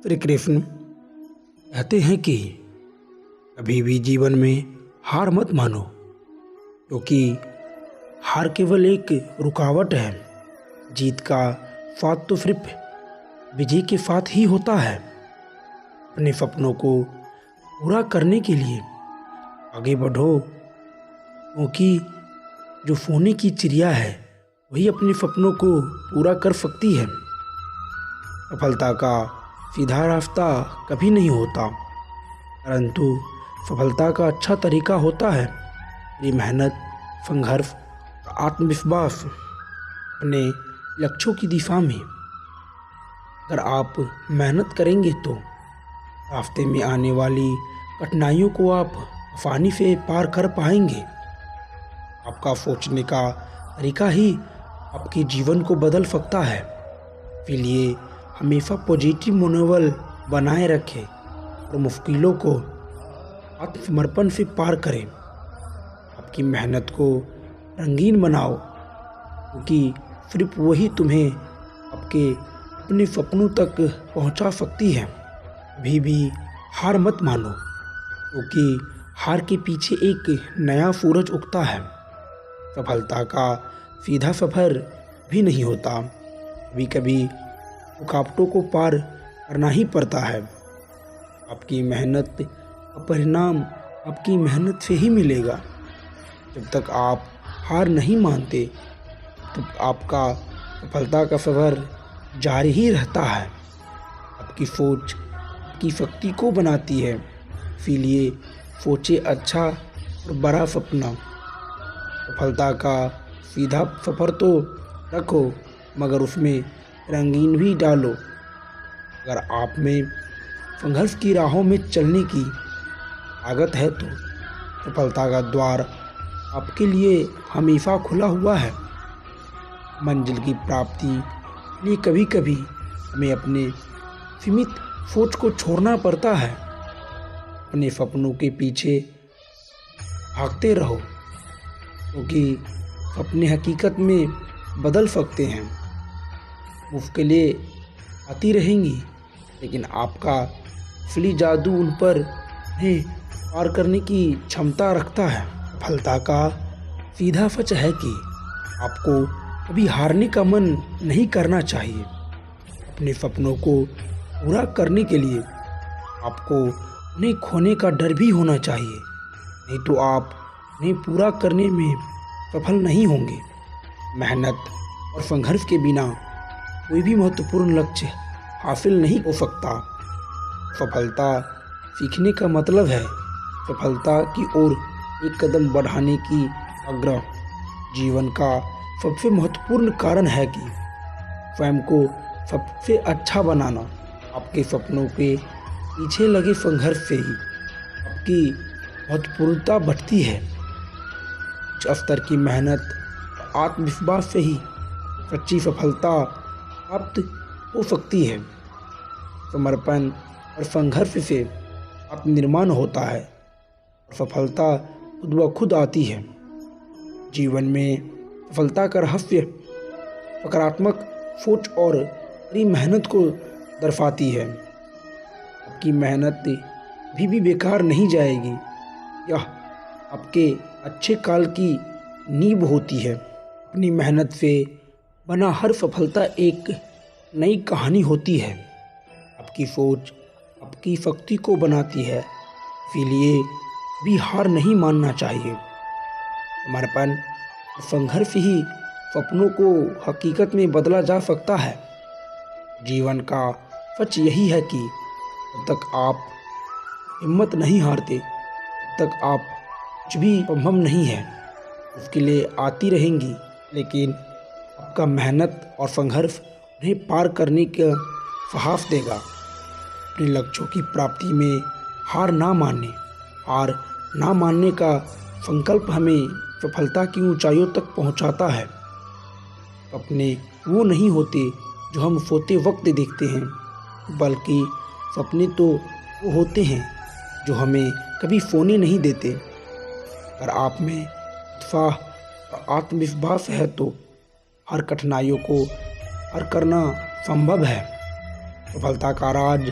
श्री कृष्ण कहते हैं कि कभी भी जीवन में हार मत मानो, क्योंकि हार केवल एक रुकावट है। जीत का फात तो सिर्फ विजय के साथ ही होता है। अपने सपनों को पूरा करने के लिए आगे बढ़ो, क्योंकि जो सोने की चिड़िया है वही अपने सपनों को पूरा कर सकती है। सफलता का सीधा रास्ता कभी नहीं होता, परंतु सफलता का अच्छा तरीका होता है ये मेहनत, संघर्ष और आत्मविश्वास अपने लक्ष्यों की दिशा में। अगर आप मेहनत करेंगे तो रास्ते में आने वाली कठिनाइयों को आप आसानी से पार कर पाएंगे। आपका सोचने का तरीका ही आपके जीवन को बदल सकता है। इसलिए हमेशा पॉजिटिव मनोबल बनाए रखें और मुश्किलों को आत्मसमर्पण से पार करें। आपकी मेहनत को रंगीन बनाओ, क्योंकि सिर्फ वही तुम्हें आपके अपने सपनों तक पहुंचा सकती है। अभी भी हार मत मानो, क्योंकि हार के पीछे एक नया सूरज उगता है। सफलता का सीधा सफर भी नहीं होता, कभी कभी रुकावटों को पार करना ही पड़ता है। आपकी मेहनत का परिणाम आपकी मेहनत से ही मिलेगा। जब तक आप हार नहीं मानते तब आपका सफलता का सफ़र जारी ही रहता है। आपकी सोच आपकी शक्ति को बनाती है, इसीलिए सोचे अच्छा और बड़ा सपना। सफलता का सीधा सफ़र तो रखो, मगर उसमें रंगीन भी डालो। अगर आप में संघर्ष की राहों में चलने की ताकत है तो सफलता का द्वार आपके लिए हमेशा खुला हुआ है। मंजिल की प्राप्ति के लिए कभी कभी हमें अपने सीमित सोच को छोड़ना पड़ता है। अपने सपनों के पीछे भागते रहो, क्योंकि सपने हकीकत में बदल सकते हैं। मुश्किलें आती रहेंगी, लेकिन आपका असली जादू उन पर उन्हें पार करने की क्षमता रखता है। सफलता का सीधा सच है कि आपको कभी हारने का मन नहीं करना चाहिए। अपने सपनों को पूरा करने के लिए आपको उन्हें खोने का डर भी होना चाहिए, नहीं तो आप उन्हें पूरा करने में सफल नहीं होंगे। मेहनत और संघर्ष के बिना कोई भी महत्वपूर्ण लक्ष्य हासिल नहीं हो सकता। सफलता सीखने का मतलब है सफलता की ओर एक कदम बढ़ाने की आग्रह। जीवन का सबसे महत्वपूर्ण कारण है कि स्वयं को सबसे अच्छा बनाना। आपके सपनों के पीछे लगे संघर्ष से ही आपकी महत्वपूर्णता बढ़ती है। उच्च स्तर की मेहनत और आत्मविश्वास से ही सच्ची सफलता प्राप्त हो सकती है। समर्पण और संघर्ष से आत्मनिर्माण होता है और सफलता खुद ब खुद आती है। जीवन में सफलता का रहस्य सकारात्मक सोच और कड़ी मेहनत को दर्शाती है। आपकी मेहनत भी बेकार नहीं जाएगी, यह आपके अच्छे काल की नींव होती है। अपनी मेहनत से बना हर सफलता एक नई कहानी होती है। आपकी सोच आपकी शक्ति को बनाती है, इसीलिए भी हार नहीं मानना चाहिए। समर्पण और संघर्ष ही सपनों को हकीकत में बदला जा सकता है। जीवन का सच यही है कि जब तक आप हिम्मत नहीं हारते तब तक आप कुछ भी संभव नहीं है। मुश्किलें आती रहेंगी, लेकिन आपका मेहनत और संघर्ष उन्हें पार करने का साहस देगा। अपने लक्ष्यों की प्राप्ति में हार ना मानने का संकल्प हमें सफलता की ऊंचाइयों तक पहुंचाता है। सपने वो नहीं होते जो हम सोते वक्त देखते हैं, बल्कि सपने तो वो होते हैं जो हमें कभी सोने नहीं देते। अगर आप में उत्साह और आत्मविश्वास है तो हर कठिनाइयों को पार करना संभव है। सफलता का राज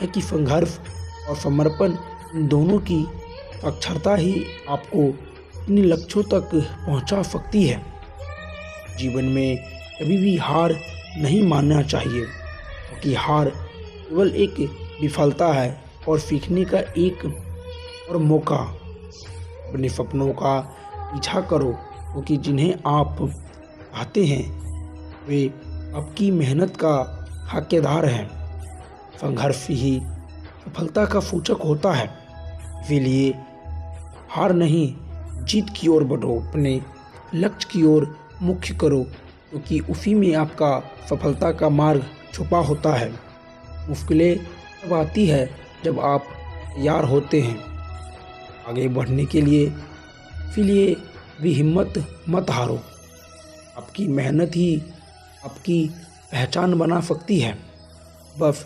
है कि संघर्ष और समर्पण, इन दोनों की साक्षरता ही आपको अपने लक्ष्यों तक पहुंचा सकती है। जीवन में कभी भी हार नहीं मानना चाहिए, क्योंकि हार केवल एक विफलता है और सीखने का एक और मौका। अपने सपनों का पीछा करो, क्योंकि जिन्हें आप चाहते हैं वे आपकी मेहनत का हकदार हैं। संघर्ष ही सफलता का सूचक होता है, इसीलिए हार नहीं, जीत की ओर बढ़ो, अपने लक्ष्य की ओर मुख्य करो, क्योंकि उसी में आपका सफलता का मार्ग छुपा होता है। मुश्किलें तब आती है जब आप तैयार होते हैं आगे बढ़ने के लिए, इसीलिए भी हिम्मत मत हारो। आपकी मेहनत ही आपकी पहचान बना सकती है। बस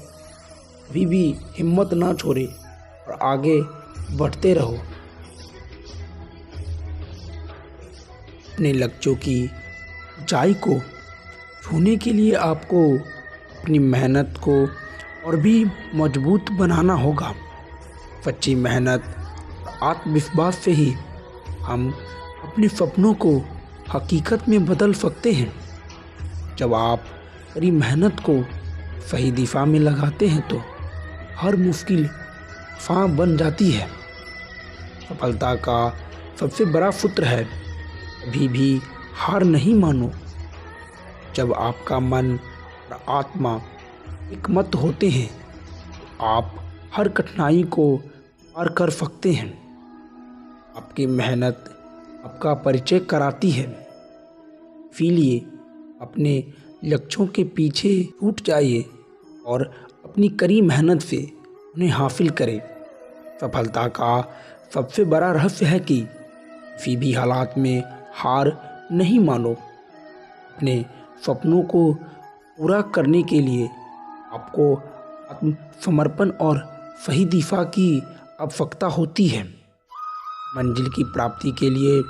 कभी भी हिम्मत ना छोड़े और आगे बढ़ते रहो। अपने लक्ष्यों की ऊंचाई को छूने के लिए आपको अपनी मेहनत को और भी मजबूत बनाना होगा। सच्ची मेहनत और आत्मविश्वास से ही हम अपने सपनों को हकीकत में बदल सकते हैं। जब आप अपनी मेहनत को सही दिशा में लगाते हैं तो हर मुश्किल आसान बन जाती है। सफलता का सबसे बड़ा सूत्र है, कभी भी हार नहीं मानो। जब आपका मन और आत्मा एकमत होते हैं तो आप हर कठिनाई को पार कर सकते हैं। आपकी मेहनत आपका परिचय कराती है, इसीलिए अपने लक्ष्यों के पीछे छूट जाइए और अपनी कड़ी मेहनत से उन्हें हासिल करें। सफलता का सबसे बड़ा रहस्य है कि किसी भी हालात में हार नहीं मानो। अपने सपनों को पूरा करने के लिए आपको आत्मसमर्पण और सही दिशा की आवश्यकता होती है। मंजिल की प्राप्ति के लिए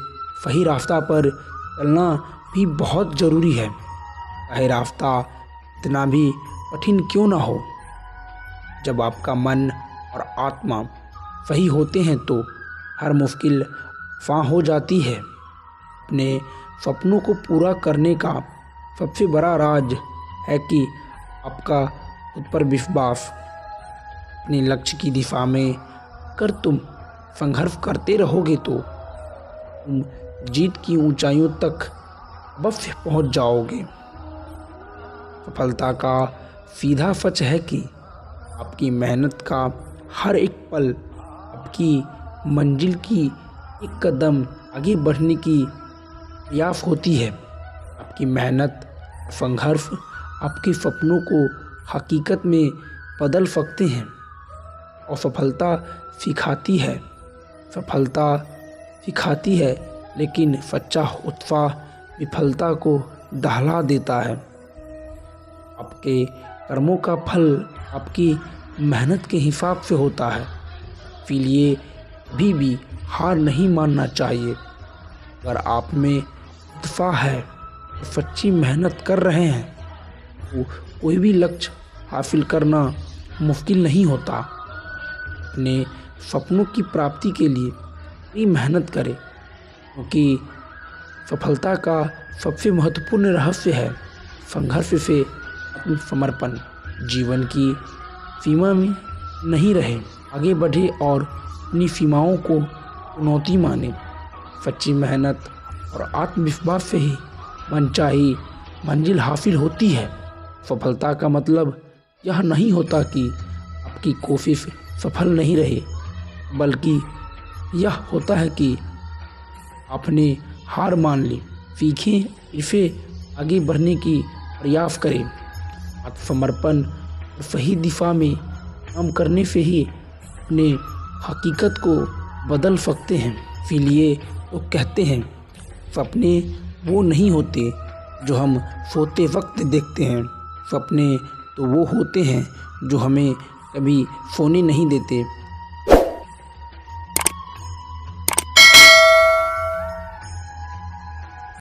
सही रास्ता पर चलना भी बहुत ज़रूरी है, चाहे रास्ता इतना भी कठिन क्यों ना हो। जब आपका मन और आत्मा सही होते हैं तो हर मुश्किल आसान हो जाती है। अपने सपनों को पूरा करने का सबसे बड़ा राज है कि आपका खुद पर विश्वास। अपने लक्ष्य की दिशा में अगर तुम संघर्ष करते रहोगे तो तुम जीत की ऊंचाइयों तक अवश्य पहुंच जाओगे। सफलता का सीधा सच है कि आपकी मेहनत का हर एक पल आपकी मंजिल की एक कदम आगे बढ़ने की प्रयास होती है। आपकी मेहनत संघर्ष आपके सपनों को हकीकत में बदल सकते हैं और सफलता सिखाती है, लेकिन सच्चा उत्साह विफलता को दहला देता है। आपके कर्मों का फल आपकी मेहनत के हिसाब से होता है, इसलिए कभी भी हार नहीं मानना चाहिए। अगर आप में उत्साह है और सच्ची मेहनत कर रहे हैं तो कोई भी लक्ष्य हासिल करना मुश्किल नहीं होता। अपने सपनों की प्राप्ति के लिए भी मेहनत करें, क्योंकि सफलता का सबसे महत्वपूर्ण रहस्य है संघर्ष से आत्मसमर्पण। जीवन की सीमा में नहीं रहे, आगे बढ़े और अपनी सीमाओं को चुनौती माने। सच्ची मेहनत और आत्मविश्वास से ही मनचाही मंजिल हासिल होती है। सफलता का मतलब यह नहीं होता कि आपकी कोशिश सफल नहीं रहे, बल्कि यह होता है कि आपने हार मान ली। सीखें, इसे आगे बढ़ने की प्रयास करें। आत्मसमर्पण और सही दिशा में काम करने से ही अपने हकीकत को बदल सकते हैं। इसीलिए तो कहते हैं, सपने वो नहीं होते जो हम सोते वक्त देखते हैं, सपने तो वो होते हैं जो हमें कभी सोने नहीं देते।